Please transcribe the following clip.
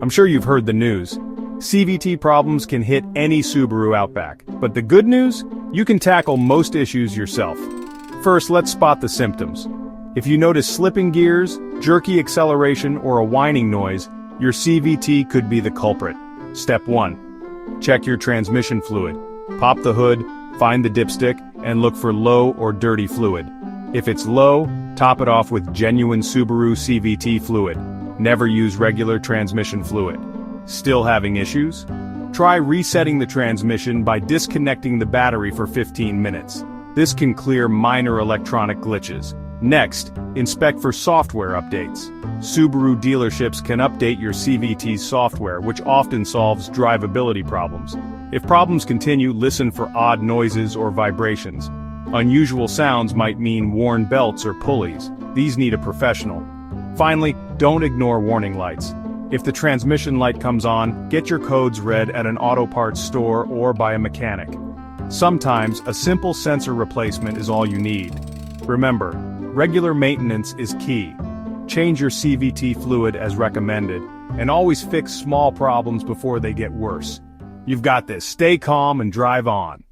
I'm sure you've heard the news. CVT problems can hit any Subaru Outback, but the good news? You can tackle most issues yourself. First, let's spot the symptoms. If you notice slipping gears, jerky acceleration, or a whining noise, your CVT could be the culprit. Step 1. Check your transmission fluid. Pop the hood, find the dipstick, and look for low or dirty fluid. If it's low, top it off with genuine Subaru CVT fluid. Never use regular transmission fluid. Still having issues? Try resetting the transmission by disconnecting the battery for 15 minutes. This can clear minor electronic glitches. Next, inspect for software updates. Subaru dealerships can update your CVT's software, which often solves drivability problems. If problems continue, listen for odd noises or vibrations. Unusual sounds might mean worn belts or pulleys. These need a professional. Finally, don't ignore warning lights. If the transmission light comes on, get your codes read at an auto parts store or by a mechanic. Sometimes, a simple sensor replacement is all you need. Remember, regular maintenance is key. Change your CVT fluid as recommended, and always fix small problems before they get worse. You've got this. Stay calm and drive on.